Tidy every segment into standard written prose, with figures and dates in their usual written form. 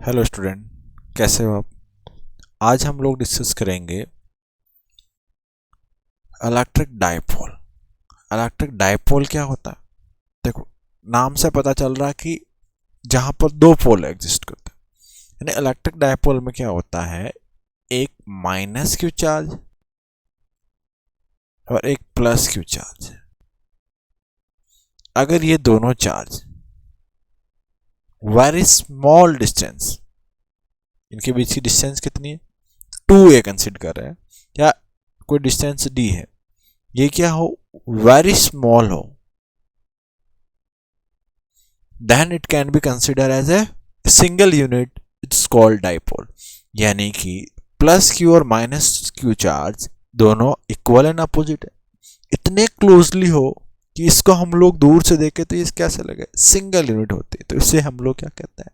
Hello student, कैसे हो आप। आज हम लोग डिस्कस करेंगे इलेक्ट्रिक डाइपोल। इलेक्ट्रिक डाइपोल क्या होता है? देखो, नाम से पता चल रहा है कि जहां पर दो पोल एग्जिस्ट करते हैं। यानी इलेक्ट्रिक डाइपोल में क्या होता है, एक माइनस क्यू चार्ज और एक प्लस क्यू चार्ज। अगर ये दोनों चार्ज वेरी स्मॉल डिस्टेंस, इनके बीच की डिस्टेंस कितनी है, 2a कंसिडर कर रहे हैं, या कोई डिस्टेंस d है, ये क्या हो, वेरी स्मॉल हो, then it can be considered as a single unit. It's called dipole. यानी कि प्लस क्यू और माइनस क्यू चार्ज दोनों इक्वल एंड अपोजिट है, इतने क्लोजली हो कि इसको हम लोग दूर से देखें तो ये कैसे लगे, सिंगल यूनिट होती है, तो इसे हम लोग क्या कहते हैं,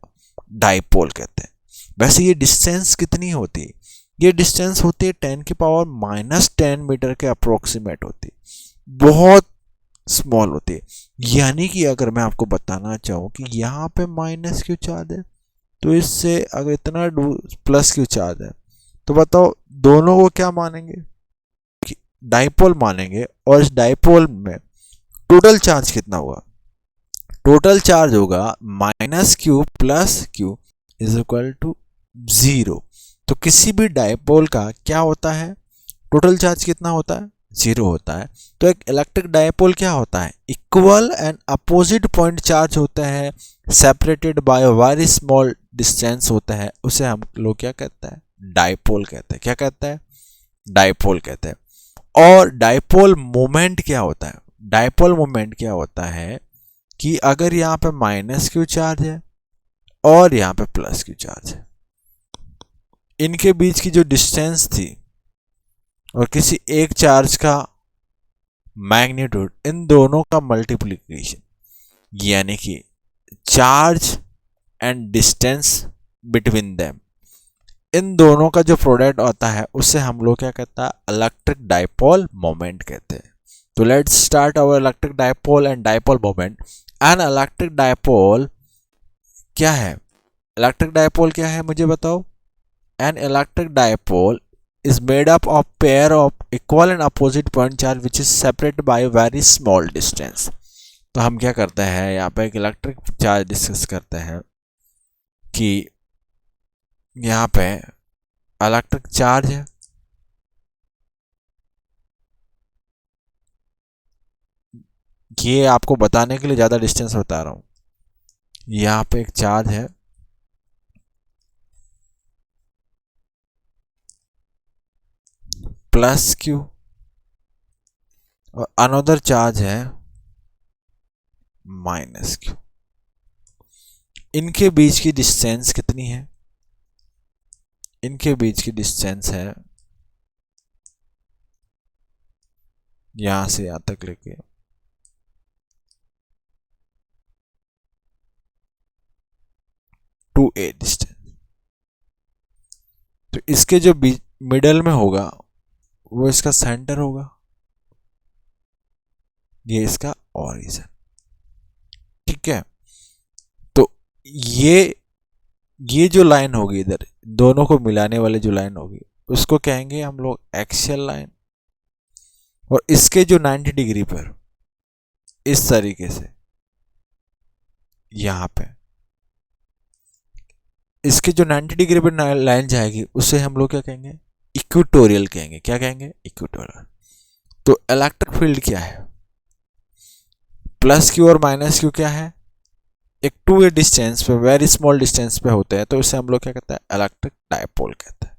डाइपोल कहते हैं। वैसे ये डिस्टेंस कितनी होती है, ये डिस्टेंस होती है 10⁻⁻10 मीटर के अप्रोक्सीमेट होती है, बहुत स्मॉल होती है। यानी कि अगर मैं आपको बताना चाहूँ कि यहाँ पे माइनस क्यू चार्ज है, तो इससे अगर इतना प्लस क्यू चार्ज है, तो बताओ दोनों को क्या मानेंगे, डाइपोल मानेंगे। और इस डाइपोल में टोटल चार्ज कितना होगा, टोटल चार्ज होगा minus q plus q is equal to 0। तो किसी भी डाइपोल का क्या होता है, टोटल चार्ज कितना होता है, 0 होता है। तो एक इलेक्ट्रिक डाइपोल क्या होता है, equal and opposite point charge होता है, separated by very small distance होता है, उसे हम लोग क्या कहते हैं, डाइपोल कहते हैं। क्या कहते हैं, डाइपोल कहते हैं। और डाइपोल मोमेंट क्या होता है, डाइपोल मोमेंट क्या होता है कि अगर यहाँ पे माइनस क्यू चार्ज है और यहाँ पे प्लस क्यू चार्ज है, इनके बीच की जो डिस्टेंस थी और किसी एक चार्ज का मैग्नीट्यूड, इन दोनों का मल्टीप्लिकेशन, यानी कि charge and distance between them, इन दोनों का जो प्रोडक्ट होता है उसे हम लोग क्या कहता है, इलेक्ट्रिक डाइपोल मोमेंट कहते हैं। तो let's start our electric dipole and dipole moment. And electric dipole क्या है, इलेक्ट्रिक डाइपोल क्या है मुझे बताओ। An electric dipole is made up of pair of equal and opposite point charge which is separated by a very small distance। तो हम क्या करते हैं, यहाँ पे एक इलेक्ट्रिक चार्ज डिस्कस करते हैं कि यहाँ पे इलेक्ट्रिक चार्ज है, ये आपको बताने के लिए ज़्यादा डिस्टेंस बता रहा हूँ। यहाँ पे एक चार्ज है, प्लस क्यू, और अनदर चार्ज है माइनस क्यू। इनके बीच की डिस्टेंस कितनी है, इनके बीच की डिस्टेंस है यहां से यहां तक लेके 2a डिस्टेंस। तो इसके जो मिडल में होगा वो इसका सेंटर होगा, ये इसका ऑरिजिन। ठीक है, तो ये जो लाइन होगी इधर दोनों को मिलाने वाली जो लाइन होगी उसको कहेंगे हम लोग एक्सियल लाइन। और इसके जो 90 डिग्री पर इस तरीके से यहां पे इसके जो 90 डिग्री पर लाइन जाएगी उसे हम लोग क्या कहेंगे, इक्वेटोरियल कहेंगे। क्या कहेंगे, इक्वेटोरियल। तो इलेक्ट्रिक फील्ड क्या है, प्लस क्यू और माइनस क्यू क्या है, एक 2a डिस्टेंस पे, वेरी स्मॉल डिस्टेंस पे होते हैं, तो इसे हम लोग क्या कहते हैं, इलेक्ट्रिक डाइपोल कहते हैं।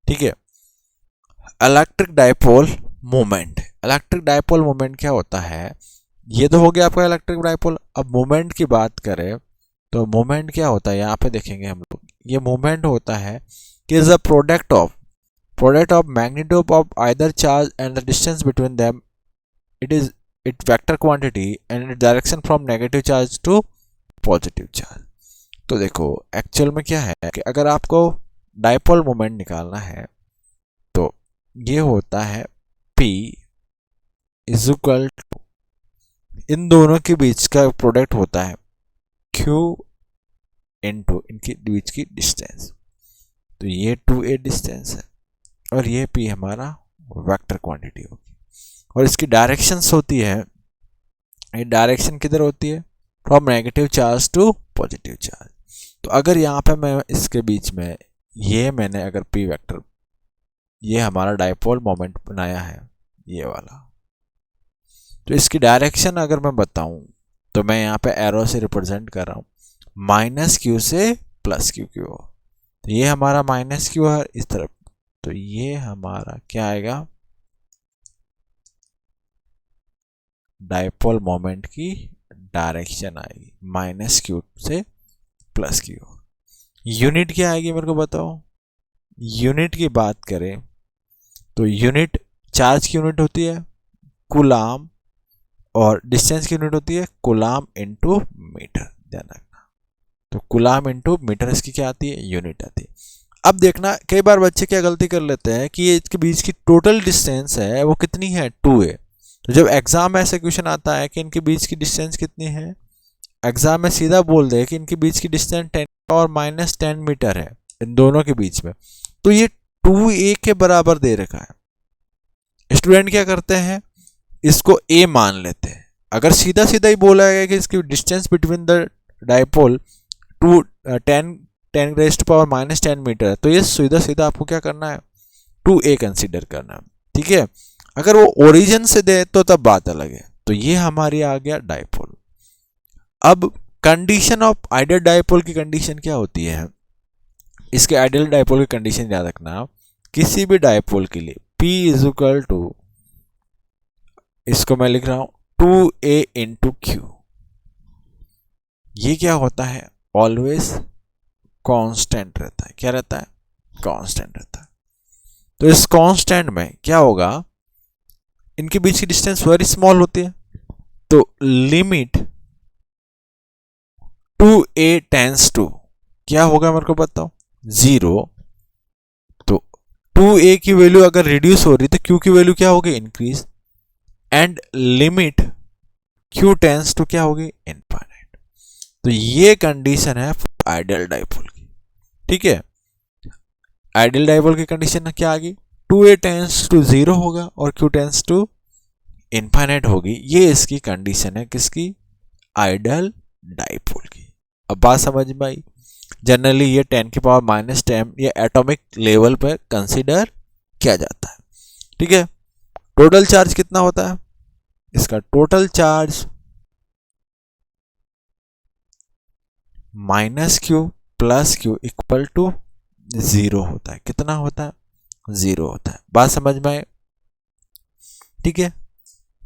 ठीक है, electric dipole moment. Electric dipole moment क्या होता है, ये तो हो गया आपका इलेक्ट्रिक डाइपोल। अब मोमेंट की बात करें तो मोमेंट क्या होता है, यहाँ पे देखेंगे हम लोग, ये मोमेंट होता है कि is a product of magnitude of either charge and the distance between them, it vector quantity and it direction from negative charge to positive charge. तो देखो एक्चुअल में क्या है कि अगर आपको डाइपोल मोमेंट निकालना है तो ये होता है P इज इक्वल टू, इन दोनों के बीच का प्रोडक्ट होता है Q इनटू इनकी बीच की डिस्टेंस। तो ये 2a डिस्टेंस है और ये p हमारा वेक्टर क्वांटिटी होगी। और इसकी डायरेक्शंस होती है, ये डायरेक्शन किधर होती है, from negative charge to positive charge. तो अगर यहाँ पे मैं इसके बीच में ये मैंने अगर p वेक्टर, ये हमारा डाइपोल मोमेंट बनाया है ये वाला, तो इसकी डायरेक्शन अगर मैं बताऊं तो मैं यहाँ पे एरो से रिप्रेजेंट कर रहा हूँ माइनस क्यू से प्लस क्यू की ओर। तो ये हमारा माइनस क्यू है इस तरफ, तो ये हमारा क्या आएगा, डाइपोल मोमेंट की डायरेक्शन आएगी माइनस क्यू से प्लस की ओर। यूनिट क्या आएगी मेरे को बताओ। यूनिट की बात करें तो यूनिट चार्ज की यूनिट होती है कूलाम और डिस्टेंस की यूनिट होती है कूलाम इनटू मीटर, ध्यान रखना। तो कूलाम इनटू मीटर इसकी क्या आती है, यूनिट आती है। अब देखना कई बार बच्चे क्या गलती कर लेते हैं कि ये इसके बीच की टोटल डिस्टेंस है वो कितनी है, 2a। तो जब एग्जाम में ऐसा क्वेश्चन आता है कि इनके बीच की डिस्टेंस कितनी है, एग्जाम में सीधा बोल दे कि इनके बीच की डिस्टेंस 10 और -10 मीटर है इन दोनों के बीच में, तो ये 2a के बराबर दे रखा है। स्टूडेंट क्या करते हैं, इसको a मान लेते हैं। अगर सीधा सीधा ही बोला गया कि इसकी distance between the dipole 10 raised to power -10 metre है, तो ये सीधा सीधा आपको क्या करना है, 2a कंसीडर करना है, ठीक है। अगर वो ओरिजिन से दे तो तब बात अलग है। तो ये हमारी आ गया डाइपोल। अब कंडीशन ऑफ आइडियल डाइपोल की कंडीशन क्या होती है, इसके आइडियल डाइपोल की कंडीशन याद रखना, किसी भी डाइपोल के लिए P इज इक्वल टू, इसको मैं लिख रहा हूं 2a इंटू क्यू। ये क्या होता है, ऑलवेज कांस्टेंट रहता है। क्या रहता है, कांस्टेंट रहता है। तो इस कांस्टेंट में क्या होगा, इनके बीच की डिस्टेंस वेरी स्मॉल होती है, तो लिमिट 2a टेंस टू क्या होगा मेरे को बताओ, 0। तो 2a की वैल्यू अगर रिड्यूस हो रही तो q की वैल्यू क्या होगी, increase, and limit q tends to क्या होगी, इनफाइनाइट। तो ये कंडीशन है आइडियल डाइपोल की, ठीक है। आइडियल डाइपोल की कंडीशन क्या आ गई, 2a टेंस टू 0 होगा और q टेंस टू इनफाइनाइट होगी। ये इसकी कंडीशन है किसकी, आइडियल डाइपोल की। अब बात समझ में आई। जनरली ये 10 की पावर -10 ये एटॉमिक लेवल पर कंसीडर किया जाता है, ठीक है। टोटल चार्ज कितना होता है, इसका total charge -q + q equal to 0 होता है। कितना होता है, 0 होता है। बात समझ में आए, ठीक है।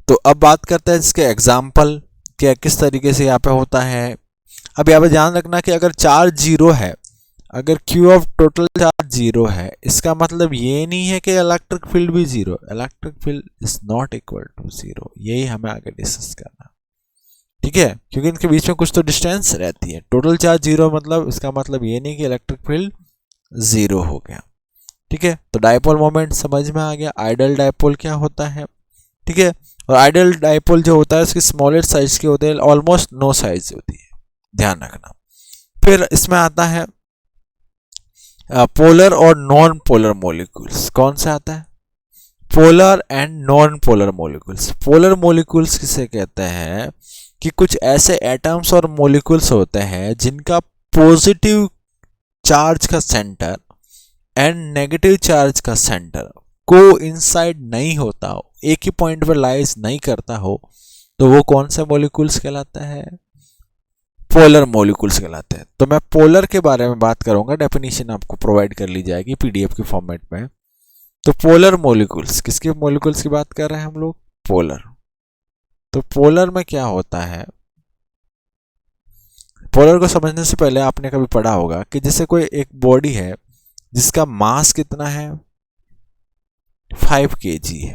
तो अब बात करते हैं इसके एग्जाम्पल क्या किस तरीके से यहाँ पे होता है। अब यहाँ पे ध्यान रखना कि अगर चार्ज 0 है, अगर Q ऑफ टोटल चार्ज 0 है, इसका मतलब ये नहीं है कि इलेक्ट्रिक फील्ड भी 0, electric field is not equal to 0। यही हमें आगे डिस्कस करना, ठीक है, क्योंकि इनके बीच में कुछ तो डिस्टेंस रहती है। टोटल चार्ज 0 मतलब इसका मतलब ये नहीं कि इलेक्ट्रिक फील्ड 0 हो गया, ठीक है। तो डाइपोल मोमेंट समझ में आ गया। आइडियल डाइपोल क्या होता है, ठीक है। और आइडियल डाइपोल जो होता है उसकी स्मॉलेस्ट साइज की होते हैं, ऑलमोस्ट नो साइज होती है, ध्यान रखना। फिर इसमें आता है पोलर और नॉन पोलर मॉलिक्यूल्स। कौन सा आता है, polar and non polar molecules. Polar molecules किसे कहते हैं कि कुछ ऐसे एटम्स और मॉलिक्यूल्स होते हैं जिनका पॉजिटिव चार्ज का सेंटर एंड नेगेटिव चार्ज का सेंटर को इनसाइड नहीं होता हो, एक ही पॉइंट पर लाइज नहीं करता हो, तो वो कौन से मॉलिक्यूल्स कहलाता है, पोलर मॉलिक्यूल्स कहलाते हैं। तो मैं पोलर के बारे में बात करूंगा, डेफिनेशन आपको प्रोवाइड कर ली जाएगी पीडीएफ के फॉर्मेट में। तो पोलर मॉलिक्यूल्स, किसके मॉलिक्यूल्स की बात कर रहे हैं हम लोग, पोलर। तो पोलर में क्या होता है, पोलर को समझने से पहले आपने कभी पढ़ा होगा कि जैसे कोई एक बॉडी है जिसका मास कितना है, 5 kg है,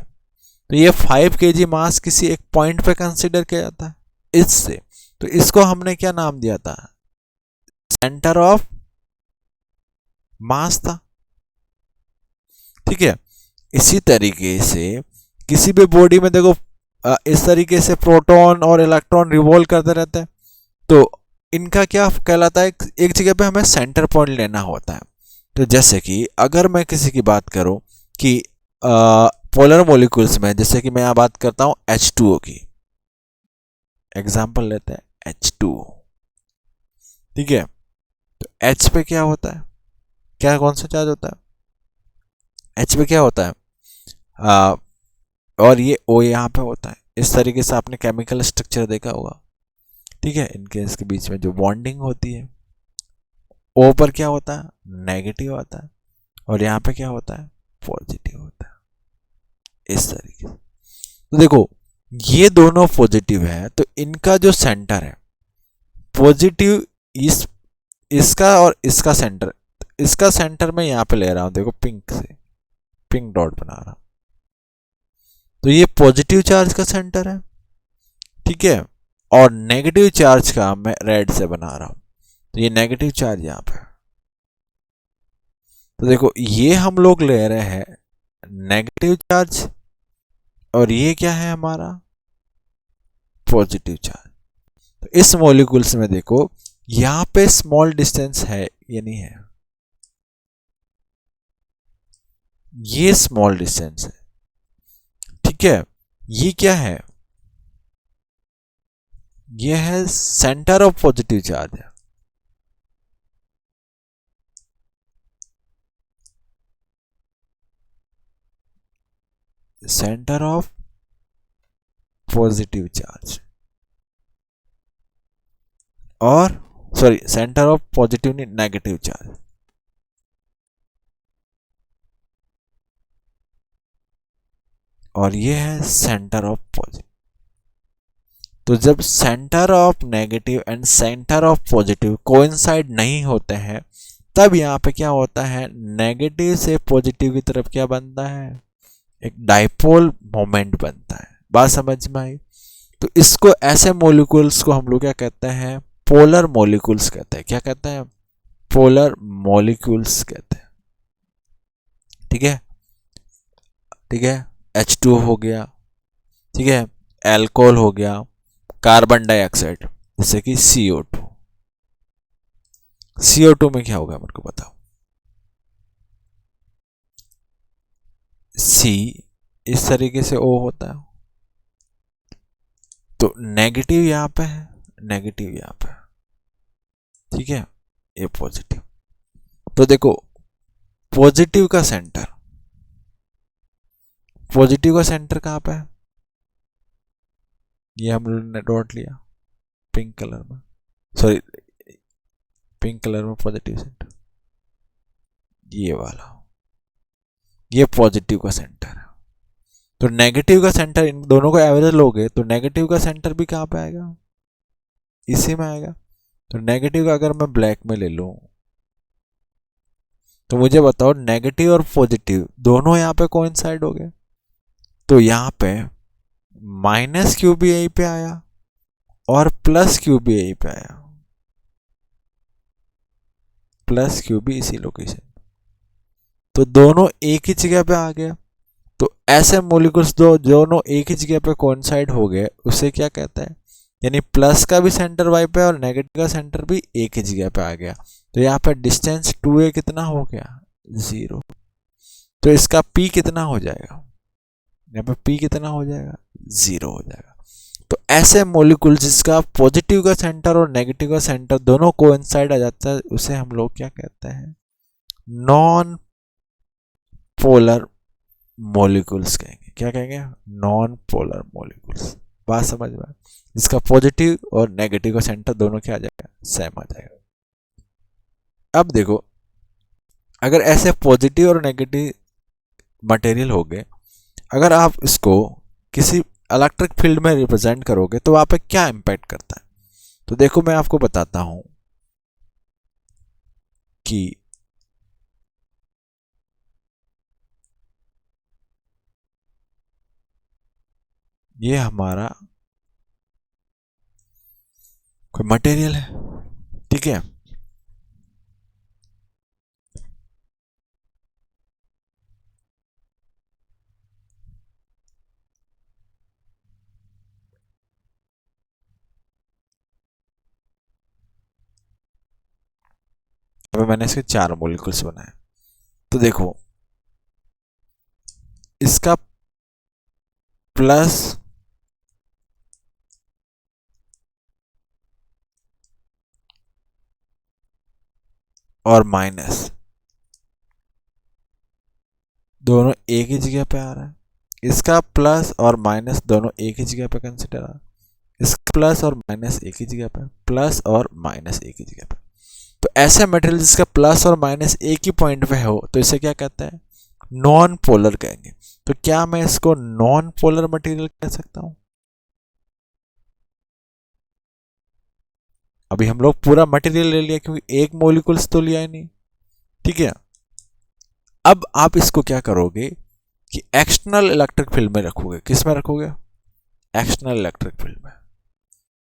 तो ये 5 kg मास किसी एक पॉइंट पे कंसीडर किया जाता है इससे, तो इसको हमने क्या नाम दिया था, सेंटर ऑफ मास था, ठीक है। इसी तरीके से किसी भी बॉडी में देखो इस तरीके से प्रोटॉन और इलेक्ट्रॉन रिवॉल्व करते रहते हैं, तो इनका क्या कहलाता है, एक जगह पे हमें सेंटर पॉइंट लेना होता है। तो जैसे कि अगर मैं किसी की बात करूं कि पोलर मॉलिक्यूल्स में, जैसे कि मैं यहाँ बात करता हूं H2O की, एग्जाम्पल लेते हैं H2O, ठीक है। तो H पे क्या होता है, क्या कौन सा चार्ज होता है, H पे क्या होता है, आ, और ये O यहाँ पे होता है। इस तरीके से आपने केमिकल स्ट्रक्चर देखा होगा, ठीक है। इनके इसके बीच में जो बॉन्डिंग होती है, O पर क्या होता है, नेगेटिव आता है, और यहाँ पे क्या होता है, पॉजिटिव होता है, इस तरीके से। तो देखो ये दोनों पॉजिटिव है, तो इनका जो सेंटर है पॉजिटिव, इस इसका और इसका सेंटर, इसका सेंटर मैं यहां पे ले रहा हूं, देखो पिंक से, पिंक डॉट बना रहा हूं, तो ये पॉजिटिव चार्ज का सेंटर है, ठीक है। और नेगेटिव चार्ज का मैं रेड से बना रहा हूं, तो ये नेगेटिव चार्ज यहां पे। तो देखो ये हम लोग ले रहे हैं नेगेटिव चार्ज, और ये क्या है हमारा, पॉजिटिव चार्ज। तो इस मॉलिक्यूल्स में देखो यहां पे स्मॉल डिस्टेंस है या नहीं है, ये स्मॉल डिस्टेंस है, ठीक है। ये क्या है, ये है सेंटर ऑफ पॉजिटिव चार्ज है, सेंटर ऑफ पॉजिटिव चार्ज, और सॉरी सेंटर ऑफ पॉजिटिव नहीं, नेगेटिव चार्ज। और ये है सेंटर ऑफ पॉजिटिव। तो जब centre of negative and centre of positive coincide नहीं होते हैं, तब यहां पे क्या होता है, नेगेटिव से पॉजिटिव की तरफ क्या बनता है, एक डाइपोल मोमेंट बनता है। बात समझ में आई। तो इसको, ऐसे मॉलिक्यूल्स को हम लोग क्या कहते हैं, पोलर मॉलिक्यूल्स कहते हैं। क्या कहते हैं, पोलर मॉलिक्यूल्स कहते हैं, ठीक है, ठीक है। H2O हो गया, ठीक है, एल्कोहल हो गया, कार्बन डाइऑक्साइड जैसे कि CO2। CO2 में क्या होगा मेरे को बताओ, C इस तरीके से O होता है, तो नेगेटिव यहां पे है, नेगेटिव यहां पे, ठीक है, ये पॉजिटिव। तो देखो पॉजिटिव का सेंटर, पॉजिटिव का सेंटर कहां पे है, ये हम लोगों ने डॉट लिया पिंक कलर में, सॉरी पिंक कलर में पॉजिटिव सेंटर, ये वाला, ये पॉजिटिव का सेंटर है। तो नेगेटिव का सेंटर, इन दोनों को एवरेज लोगे तो नेगेटिव का सेंटर भी कहां पे आएगा, इसी में आएगा। तो नेगेटिव का अगर मैं ब्लैक में ले लूं, तो मुझे बताओ नेगेटिव और पॉजिटिव दोनों यहां पे कोइंसाइड हो गए, तो यहां पे माइनस क्यू भी यहीं पे आया और प्लस क्यू भी यहीं पे आया, प्लस क्यू भी इसी लोकेशन, तो दोनों एक ही जगह पे आ गया। तो ऐसे मॉलिक्यूल्स दो दोनों एक ही जगह पे कोइंसाइड हो गए, उसे क्या कहते हैं, यानी प्लस का भी सेंटर वाई पे और नेगेटिव का सेंटर भी एक ही जगह पे आ गया। तो यहाँ पे डिस्टेंस 2a कितना हो गया, 0। तो इसका p कितना हो जाएगा, यहाँ पे p कितना हो जाएगा, 0 हो जाएगा। तो ऐसे मॉलिक्यूल जिसका पॉजिटिव का सेंटर और नेगेटिव का सेंटर दोनों कोइंसाइड आ जाता है, उसे हम लोग क्या कहते हैं, नॉन पोलर मॉलिक्यूल्स कहेंगे। क्या कहेंगे, नॉन पोलर मॉलिक्यूल्स। बात समझ में, जिसका पॉजिटिव और नेगेटिव का सेंटर दोनों क्या आ जाएगा, सेम आ जाएगा। अब देखो अगर ऐसे पॉजिटिव और नेगेटिव मटेरियल हो गए, अगर आप इसको किसी इलेक्ट्रिक फील्ड में रिप्रेजेंट करोगे तो वहां पे क्या इंपैक्ट करता है। तो देखो मैं आपको बताता हूं कि ये हमारा कोई मटेरियल है, ठीक है। पे मैंने इसके 4 मॉलिक्यूल्स बनाए। तो देखो इसका प्लस और माइनस दोनों एक ही जगह पे आ रहा है। इसका प्लस और माइनस दोनों एक ही जगह पे कंसिडर आ रहा है। इसका प्लस और माइनस एक ही जगह पे, प्लस और माइनस एक ही जगह पे। तो ऐसा मटेरियल जिसका प्लस और माइनस एक ही पॉइंट पे हो तो इसे क्या कहते हैं? नॉन पोलर कहेंगे। तो क्या मैं इसको नॉन पोलर मटेरियल कह सकता हूं? अभी हम लोग पूरा मटेरियल ले लिया क्योंकि एक मॉलिक्यूल्स तो लिया ही नहीं, ठीक है। अब आप इसको क्या करोगे कि एक्सटर्नल इलेक्ट्रिक फील्ड में रखोगे। किस में रखोगे? एक्सटर्नल इलेक्ट्रिक फील्ड में।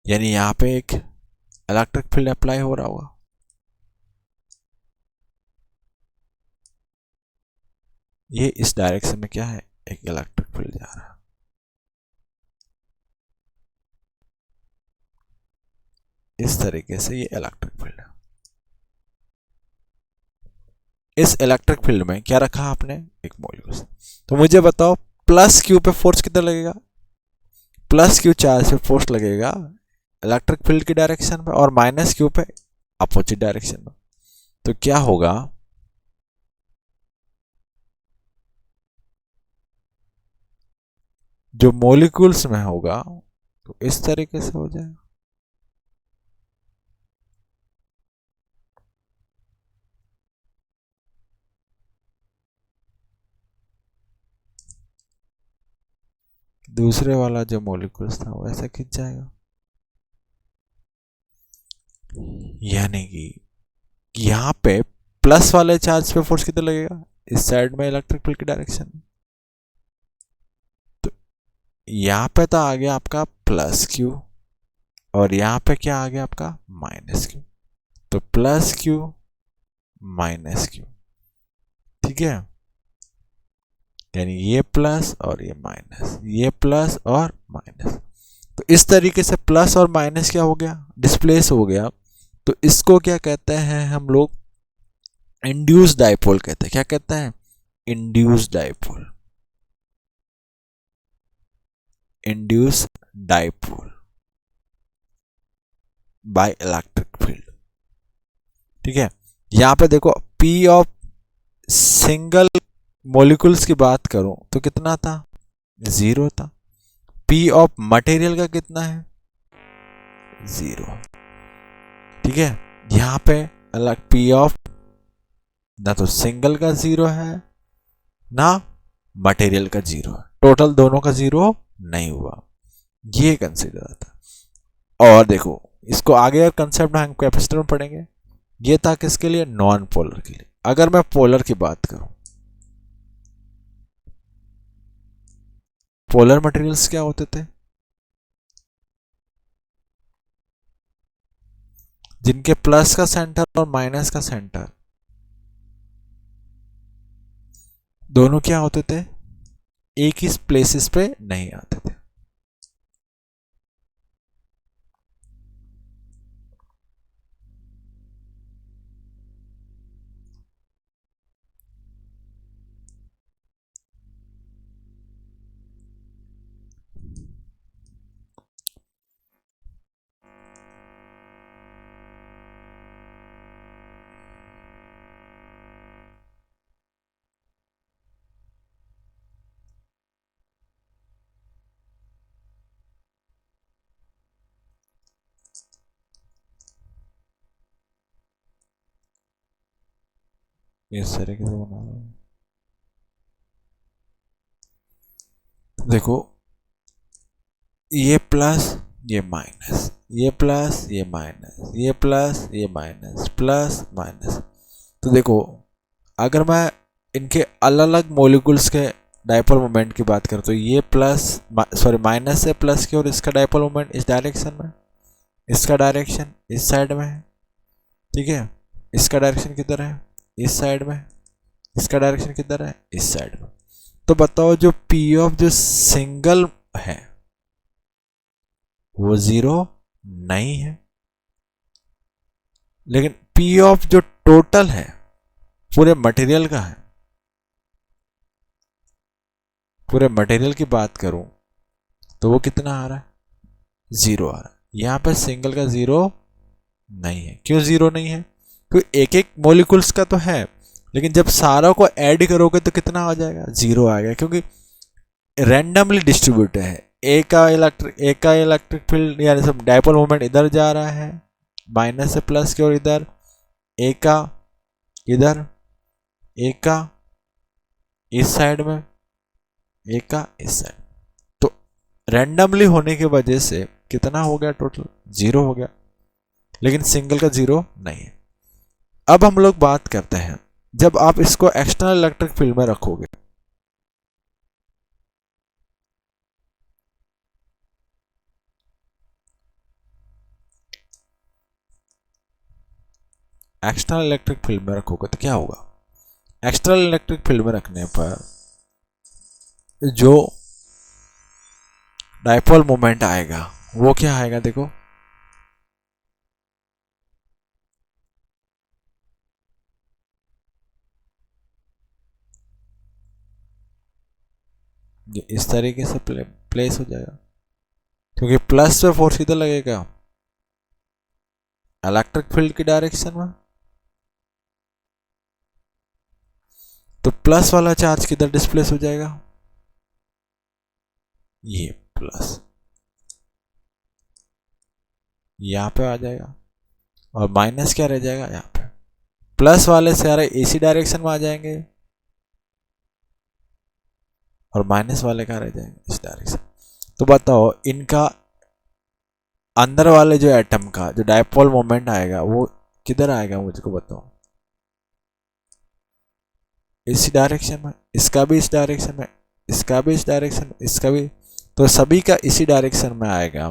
यानी यहां पे एक इलेक्ट्रिक फील्ड अप्लाई हो रहा होगा। ये इस डायरेक्शन में क्या है? एक इलेक्ट्रिक फील्ड जा रहा है। इस तरीके से ये इलेक्ट्रिक फील्ड है। इस इलेक्ट्रिक फील्ड में क्या रखा आपने? एक मॉलिक्यूल। तो मुझे बताओ प्लस क्यू पे फोर्स कितना लगेगा? प्लस क्यू चार्ज पे फोर्स लगेगा इलेक्ट्रिक फील्ड की डायरेक्शन में और माइनस क्यू पे अपोजिट डायरेक्शन में। तो क्या होगा? जो मॉलिक्यूल्स में होगा तो इस तरीके से हो जाएगा। दूसरे वाला जो मॉलिक्यूल्स था वो ऐसे खिंच जाएगा। यानी कि यहां पे प्लस वाले चार्ज पे फोर्स कितना लगेगा? इस साइड में इलेक्ट्रिक फील्ड की डायरेक्शन में। तो यहां पे तो आ गया आपका प्लस क्यू और यहां पे क्या आ गया आपका? Minus Q. तो प्लस क्यू माइनस क्यू, ठीक है। यानी ये प्लस और ये माइनस, ये प्लस और माइनस। तो इस तरीके से प्लस और माइनस क्या हो गया? डिस्प्लेस हो गया। तो इसको क्या कहते हैं हम लोग? इंड्यूस डाइपोल कहते हैं। क्या कहते हैं? Induce dipole. Induce dipole by electric field, ठीक है। यहां पे देखो पी ऑफ सिंगल मॉलिक्यूल्स की बात करूं तो कितना था? 0 था। पी ऑफ मटेरियल का कितना है? 0, ठीक है। यहां पे अलग पी ऑफ ना तो सिंगल का 0 है ना मटेरियल का 0 है। टोटल दोनों का 0 नहीं हुआ। ये कंसीडर आता। और देखो इसको आगे और कंसेप्ट हम कैपेसिटर में पढ़ेंगे। ये था किसके लिए? नॉन पोलर के लिए। अगर मैं पोलर की बात करूं, पोलर मटेरियल्स क्या होते थे? जिनके प्लस का सेंटर और माइनस का सेंटर दोनों क्या होते थे? एक ही प्लेसेस पे नहीं आते थे। इस तरीके से बना रहा हूं। देखो ये प्लस ये माइनस, ये प्लस ये माइनस, ये प्लस ये माइनस, प्लस माइनस। तो देखो अगर मैं इनके अलग अलग मॉलिक्यूल्स के डायपोल मोमेंट की बात करूं तो ये प्लस सॉरी माइनस से प्लस की और इसका डायपोल मोमेंट इस डायरेक्शन में, इसका डायरेक्शन इस साइड में है, ठीक है। इसका डायरेक्शन किधर है? इस साइड में। इसका डायरेक्शन किधर है? इस साइड में। तो बताओ जो पी ऑफ जो सिंगल है वो 0 नहीं है, लेकिन पी ऑफ जो टोटल है पूरे मटेरियल का है, पूरे मटेरियल की बात करूं तो वो कितना आ रहा है, 0 आ रहा है। यहां पर सिंगल का 0 नहीं है। क्यों 0 नहीं है? क्योंकि एक एक मोलिकुल्स का तो है, लेकिन जब सारा को ऐड करोगे तो कितना आ जाएगा, 0 आएगा, क्योंकि रैंडमली डिस्ट्रीब्यूटेड है। एक का इलेक्ट्रिक फील्ड यानी सब डायपोल मोमेंट इधर जा रहा है माइनस से प्लस की ओर, इधर एक का इधर, एक का इस साइड में, एक का इस साइड। तो रैंडमली होने की वजह से कितना हो गया, टोटल 0 हो गया, लेकिन सिंगल का 0 नहीं है। अब हम लोग बात करते हैं जब आप इसको एक्सटर्नल इलेक्ट्रिक फील्ड में रखोगे, एक्सटर्नल इलेक्ट्रिक फील्ड में रखोगे तो क्या होगा, एक्सटर्नल इलेक्ट्रिक फील्ड में रखने पर जो डायपोल मोमेंट आएगा वो क्या आएगा, देखो ये इस तरीके से प्लेस हो जाएगा, क्योंकि प्लस पे फोर्स इधर लगेगा इलेक्ट्रिक फील्ड की डायरेक्शन में, तो प्लस वाला चार्ज किधर डिस्प्लेस हो जाएगा, ये प्लस यहां पे आ जाएगा, और माइनस क्या रह जाएगा यहां पे, प्लस वाले सारे इसी डायरेक्शन में आ जाएंगे और माइनस वाले कहाँ रह जाएंगे, इस डायरेक्शन। तो बताओ इनका अंदर वाले जो एटम का जो डायपोल मोमेंट आएगा वो किधर आएगा, मुझको बताओ, इसी डायरेक्शन में, इसका भी इस डायरेक्शन में, इसका भी इस डायरेक्शन में, इसका भी, तो सभी का इसी डायरेक्शन में आएगा।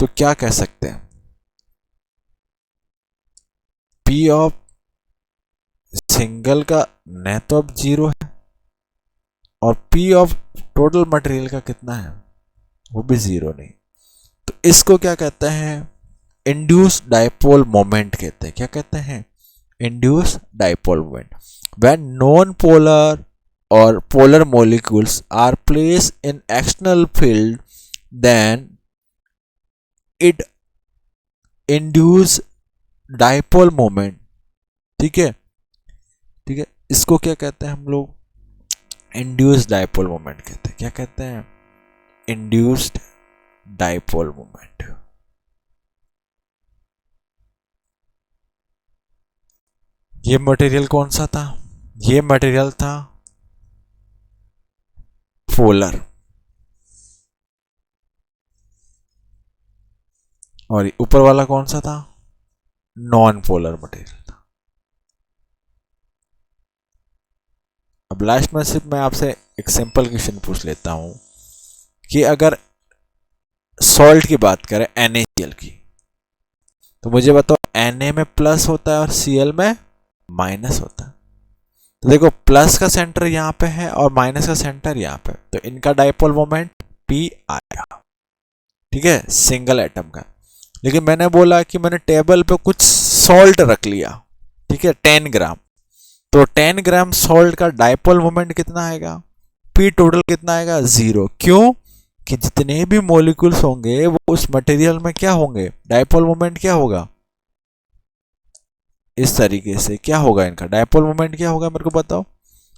तो क्या कह सकते हैं, पी ऑफ सिंगल का नेट तो अब 0 है, और पी ऑफ टोटल मटेरियल का कितना है, वो भी 0 नहीं। तो इसको क्या कहते हैं, इंड्यूस डायपोल मोमेंट कहते हैं। क्या कहते हैं, induce dipole moment. When non polar और polar molecules are placed in external field, then it induce dipole moment। ठीक है, ठीक है, इसको क्या कहते हैं हम लोग, इंड्यूस्ड डायपोल मोमेंट कहते हैं। क्या कहते हैं, इंड्यूस्ड डायपोल मोमेंट। ये मटेरियल कौन सा था, ये मटेरियल था पोलर, और ऊपर वाला कौन सा था, नॉन पोलर मटेरियल था। अब लास्ट में सिर्फ मैं आपसे एक सिंपल क्वेश्चन पूछ लेता हूं कि अगर सॉल्ट की बात करें NaCl की, तो मुझे बताओ Na में प्लस होता है और Cl में माइनस होता है। तो देखो प्लस का सेंटर यहां पे है और माइनस का सेंटर यहां पे, तो इनका डायपोल मोमेंट P आएगा। ठीक है, सिंगल एटम का। लेकिन मैंने बोला कि मैंने टेबल पे कुछ सॉल्ट रख लिया, ठीक है, 10 ग्राम, तो 10 ग्राम सॉल्ट का डायपोल मोमेंट कितना आएगा, P टोटल कितना आएगा, 0। क्यों कि जितने भी मॉलिक्यूल्स होंगे वो उस मटेरियल में क्या होंगे, डायपोल मोमेंट क्या होगा, इस तरीके से क्या होगा, इनका डायपोल मोमेंट क्या होगा, मेरे को बताओ,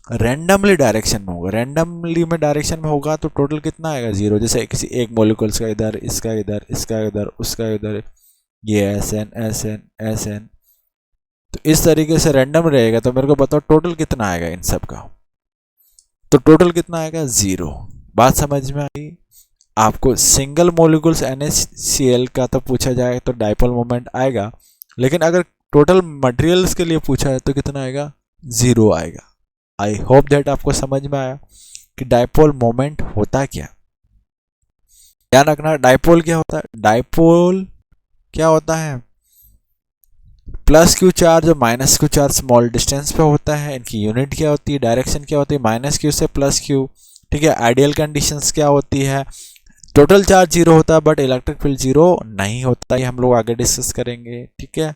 रैंडमली डायरेक्शन में होगा। रैंडमली में डायरेक्शन में होगा तो टोटल कितना आएगा, 0। जैसे किसी एक मॉलिक्यूल्स का इधर, इसका इधर, इसका इधर, उसका इधर, ये SN, तो इस तरीके से रैंडम रहेगा। तो मेरे को बताओ टोटल कितना आएगा इन सब का, तो टोटल कितना आएगा, 0। बात समझ में आई। आपको सिंगल मॉलिक्यूल्स NaCl का तो पूछा जाए तो डायपोल मोमेंट आएगा, लेकिन अगर टोटल मटेरियल्स के लिए पूछा है तो कितना आएगा, 0 आएगा। आई होप दैट आपको समझ में आया कि डायपोल मोमेंट होता क्या। ध्यान रखना, डायपोल क्या होता है, डायपोल क्या होता है, प्लस क्यू चार्ज और minus Q charge small distance पे होता है। इनकी यूनिट क्या होती है, डायरेक्शन क्या होती है, माइनस क्यू से प्लस क्यू। ठीक है, आइडियल कंडीशंस क्या होती है, टोटल चार्ज 0 होता है बट इलेक्ट्रिक फील्ड 0 नहीं होता, ये हम लोग आगे डिस्कस करेंगे। ठीक है,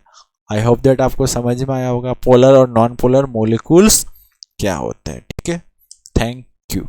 आई होप दैट आपको समझ में आया होगा पोलर और नॉन पोलर मोलिक्यूल्स क्या होते हैं। ठीक है, थैंक यू।